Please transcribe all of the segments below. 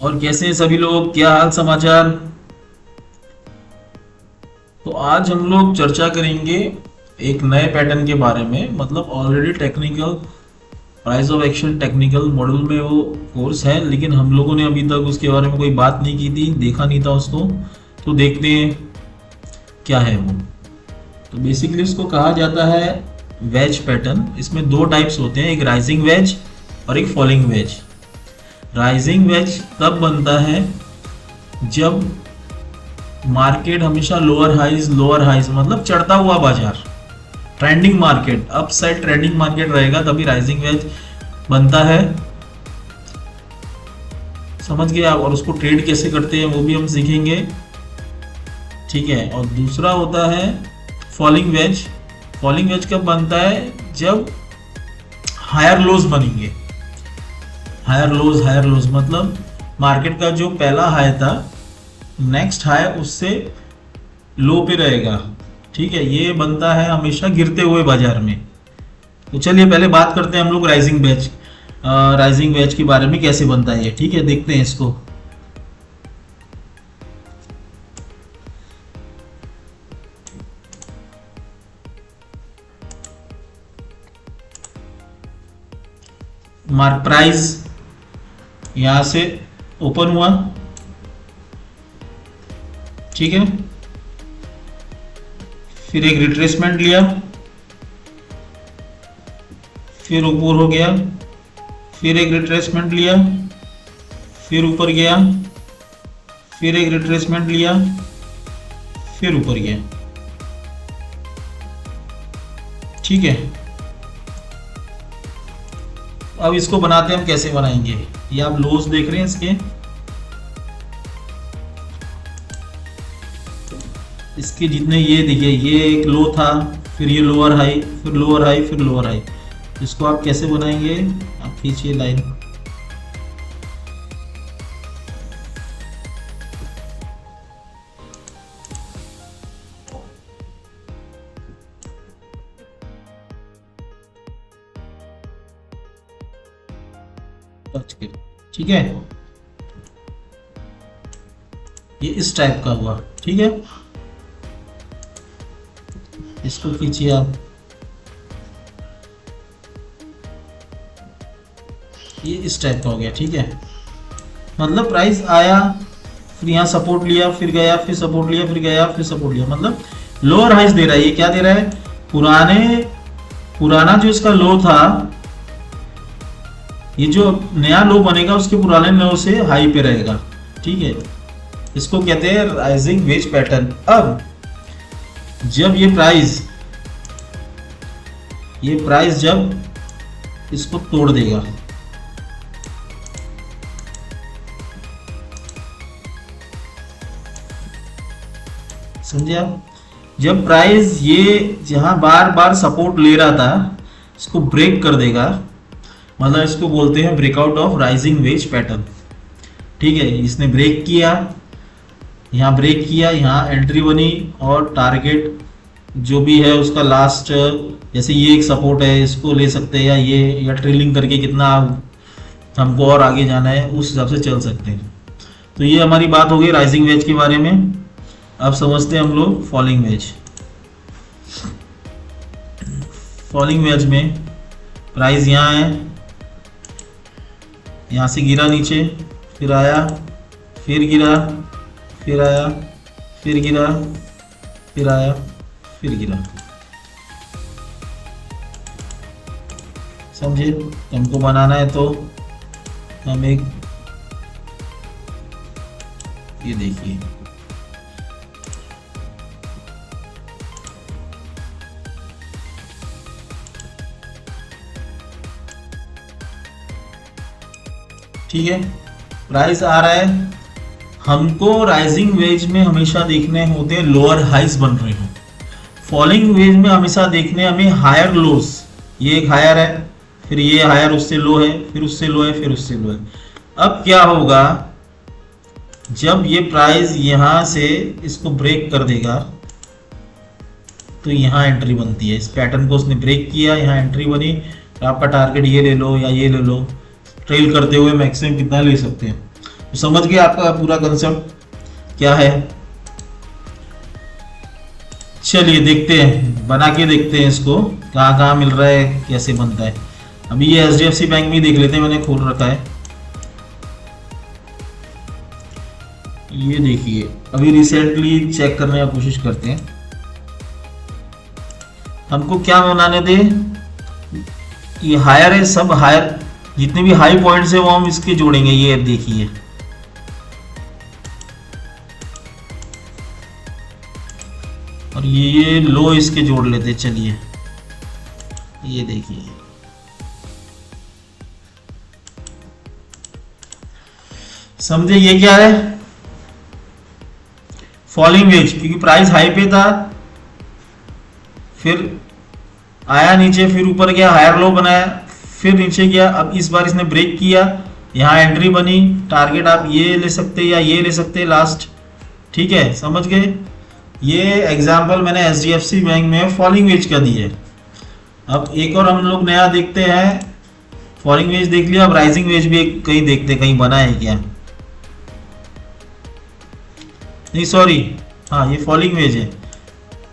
और कैसे हैं सभी लोग, क्या हाल समाचार। तो आज हम लोग चर्चा करेंगे एक नए पैटर्न के बारे में। मतलब already technical price of action technical model में वो कोर्स है, लेकिन हम लोगों ने अभी तक उसके बारे में कोई बात नहीं की थी, देखा नहीं था उसको। तो देखते हैं क्या है वो। तो बेसिकली उसको कहा जाता है वेज पैटर्न। इसमें दो टाइप्स होते हैं, एक राइजिंग वेज और एक फॉलिंग वेज। राइजिंग वेज तब बनता है जब मार्केट हमेशा लोअर हाइज मतलब चढ़ता हुआ बाजार, trending market, up side trending market रहेगा, तभी राइजिंग वेज बनता है। समझ गए आप। और उसको ट्रेड कैसे करते हैं वो भी हम सीखेंगे, ठीक है। और दूसरा होता है फॉलिंग वेज। फॉलिंग वेज कब बनता है, जब हायर लोज बनेंगे। हायर लोज मतलब मार्केट का जो पहला हाई था, नेक्स्ट हाई उससे लो पे रहेगा, ठीक है। ये बनता है हमेशा गिरते हुए बाजार में। तो चलिए पहले बात करते हैं हम लोग राइजिंग वेज के बारे में, कैसे बनता है ये, ठीक है। देखते हैं इसको। मार्क प्राइस यहां से ओपन हुआ, ठीक है। फिर एक रिट्रेसमेंट लिया, फिर ऊपर हो गया, फिर एक रिट्रेसमेंट लिया, फिर ऊपर गया, फिर एक रिट्रेसमेंट लिया, फिर ऊपर गया, ठीक है। अब इसको बनाते हैं हम, कैसे बनाएंगे। ये आप लोज देख रहे हैं इसके, इसके जितने ये देखिए, ये एक लो था, फिर ये लोअर हाई, फिर लोअर हाई, फिर लोअर हाई। इसको आप कैसे बनाएंगे, आप खींचिए लाइन। ठीक है, ये इस टाइप का हुआ, ठीक है। इसको खींचिए आप, ये इस टाइप का हो गया, ठीक है। मतलब प्राइस आया, फिर यहाँ सपोर्ट लिया, फिर गया, फिर सपोर्ट लिया, फिर गया, फिर सपोर्ट लिया, मतलब लोअर हाइस दे रहा है। ये क्या दे रहा है, पुराना जो इसका लो था, ये जो नया लो बनेगा उसके पुराने लो से हाई पे रहेगा, ठीक है। इसको कहते हैं राइजिंग वेज पैटर्न। अब जब ये प्राइस जब इसको तोड़ देगा, समझे आप। जब प्राइस ये जहां बार बार सपोर्ट ले रहा था, इसको ब्रेक कर देगा, मतलब इसको बोलते हैं breakout of rising veg pattern, ठीक है। इसने ब्रेक किया, यहाँ ब्रेक किया, यहाँ एंट्री बनी, और टारगेट जो भी है उसका लास्ट, जैसे ये एक सपोर्ट है, इसको ले सकते हैं, या ये, या ट्रेलिंग करके कितना हमको और आगे जाना है उस हिसाब से चल सकते हैं। तो ये हमारी बात हो गई राइजिंग वेज के बारे में। अब समझते हैं हम लोग फॉलिंग वेज। फॉलिंग वेज में प्राइस यहाँ है, यहाँ से गिरा नीचे, फिर आया, फिर गिरा, फिर आया, फिर गिरा, फिर आया, फिर गिरा, समझे। हमको बनाना है तो हम एक, ये देखिए, ठीक है। प्राइस आ रहा है, हमको राइजिंग वेज में हमेशा देखने होते हैं लोअर हाइस बन रहे हो। फॉलिंग वेज में हमेशा देखने हमें हायर लोस। ये एक हायर है, फिर ये हायर उससे लो है, फिर उससे लो है, फिर उससे लो है। अब क्या होगा, जब ये प्राइस यहां से इसको ब्रेक कर देगा, तो यहाँ एंट्री बनती है। इस पैटर्न को उसने ब्रेक किया, यहाँ एंट्री बनी, आपका टारगेट ये ले लो या ये ले लो। ट्रेल करते हुए मैक्सिमम कितना ले सकते हैं, तो समझ गए आपका पूरा कंसेप्ट क्या है। चलिए देखते हैं, बना के देखते हैं इसको, कहाँ कहाँ मिल रहा है, कैसे बनता है। अभी ये HDFC बैंक में देख लेते हैं, मैंने खोल रखा है। ये देखिए अभी रिसेंटली चेक करने की कोशिश करते हैं। हमको क्या बनाने दे, ये हायर है, सब हायर जितने भी हाई पॉइंट्स है वो हम इसके जोड़ेंगे। ये देखिए और ये लो इसके जोड़ लेते। चलिए ये देखिए, समझे ये क्या है, फॉलिंग वेज, क्योंकि प्राइस हाई पे था, फिर आया नीचे, फिर ऊपर गया, हायर लो बनाया, फिर नीचे गया। अब इस बार इसने ब्रेक किया, यहाँ एंट्री बनी, टारगेट आप ये ले सकते या ये ले सकते लास्ट। ठीक है, समझ गए। ये एग्जांपल मैंने HDFC बैंक में फॉलिंग वेज का दी है। अब एक और हम लोग नया देखते हैं, फॉलिंग वेज देख लिया, अब राइजिंग वेज भी कहीं देखते हैं, कहीं बना है क्या। नहीं सॉरी, हाँ ये फॉलिंग वेज है।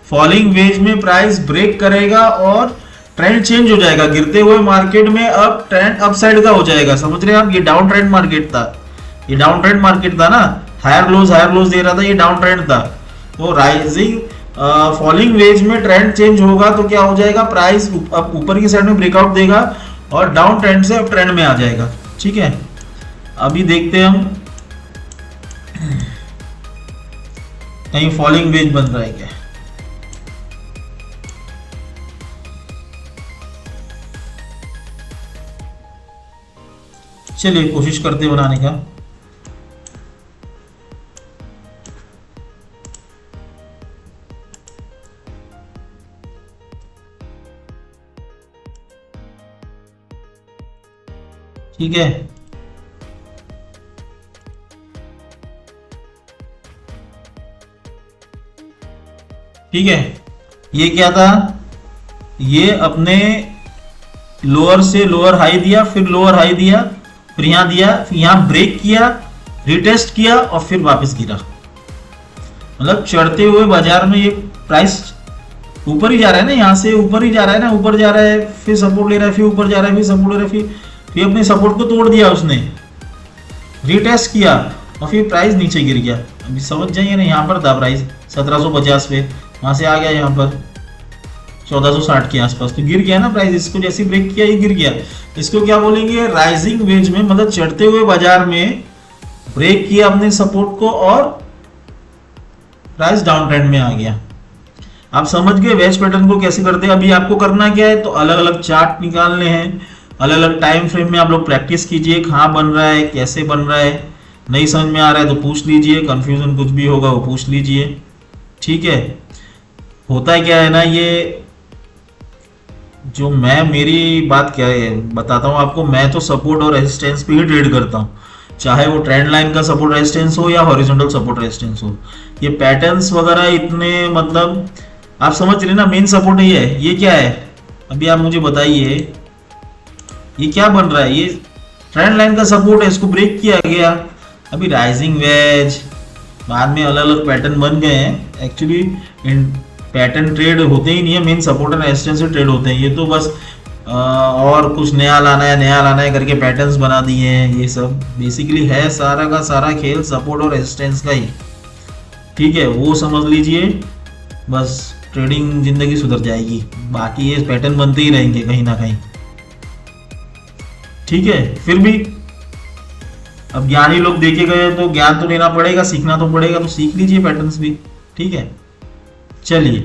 फॉलिंग वेज में प्राइस ब्रेक करेगा और ट्रेंड चेंज हो जाएगा, गिरते हुए मार्केट में अब ट्रेंड अप साइड का हो जाएगा। समझ रहे हैं आप, ये डाउन ट्रेंड मार्केट था, ये डाउन ट्रेंड मार्केट था ना, हायर लोज दे रहा था, ये डाउन ट्रेंड था। तो राइजिंग फॉलिंग वेज में ट्रेंड चेंज होगा तो क्या हो जाएगा, प्राइस ऊपर की साइड में ब्रेकआउट देगा और डाउन ट्रेंड से अब ट्रेंड में आ जाएगा। ठीक है, अभी देखते हैं हम कहीं फॉलिंग वेज बन रहा है क्या। चलिए कोशिश करते बनाने का। ठीक है, ठीक है, ये क्या था, ये अपने लोअर से लोअर हाई दिया, फिर लोअर हाई दिया, फिर यहां दिया, फिर यहां ब्रेक किया, रिटेस्ट किया और फिर वापस गिरा। मतलब चढ़ते हुए बाजार में ये प्राइस ऊपर ही जा रहा है ना, यहां से ऊपर ही जा रहा है ना, ऊपर जा रहा है, फिर सपोर्ट ले रहा है, फिर ऊपर जा रहा है, फिर सपोर्ट ले रहा है, फिर अपने सपोर्ट को तोड़ दिया उसने, रिटेस्ट किया और फिर प्राइस नीचे गिर गया। अभी समझ जाइए ना, यहाँ पर था प्राइस 1750 पे, वहां से आ गया यहाँ पर 1460 के आसपास, तो गिर गया ना प्राइस। इसको जैसे ब्रेक किया ये गिर गया। इसको क्या बोलेंगे, राइजिंग वेज में, मतलब चढ़ते हुए बाजार में ब्रेक किया अपने सपोर्ट को और प्राइस डाउन ट्रेंड में आ गया। आप समझ गए वेज पैटर्न को कैसे करते हैं। अभी आपको करना क्या है, तो अलग अलग चार्ट निकालने हैं, अलग अलग टाइम फ्रेम में आप लोग प्रैक्टिस कीजिए, कहाँ बन रहा है, कैसे बन रहा है। नहीं समझ में आ रहा है तो पूछ लीजिए, कंफ्यूजन कुछ भी होगा वो पूछ लीजिए। ठीक है, होता है क्या है ना, ये जो मैं मेरी बात क्या है बताता हूँ आपको, मैं तो सपोर्ट और रेजिस्टेंस पे ही ट्रेड करता हूँ, चाहे वो ट्रेंड लाइन का सपोर्ट रेजिस्टेंस हो या हॉरिजॉन्टल सपोर्ट रेजिस्टेंस हो। ये पैटर्न्स वगैरह इतने, मतलब आप समझ रहे ना, मेन सपोर्ट ही है। ये क्या है, अभी आप मुझे बताइए ये क्या बन रहा है, ये ट्रेंड लाइन का सपोर्ट है, इसको ब्रेक किया गया। अभी राइजिंग वेज, बाद में अलग अलग पैटर्न बन गए हैं। एक्चुअली पैटर्न ट्रेड होते ही नहीं है, मेन सपोर्ट एंड रेजिस्टेंस से ट्रेड होते हैं। ये तो बस और कुछ नया लाना है करके पैटर्न्स बना दिए हैं। ये सब बेसिकली है सारा का सारा खेल सपोर्ट और रेजिस्टेंस का ही। ठीक है, वो समझ लीजिए, बस ट्रेडिंग जिंदगी सुधर जाएगी। बाकी ये पैटर्न बनते ही रहेंगे कहीं ना कहीं। ठीक है, फिर भी अब ज्ञानी लोग देखे गए तो ज्ञान तो लेना पड़ेगा, सीखना तो पड़ेगा, तो सीख लीजिए पैटर्न्स भी। ठीक है, चलिए।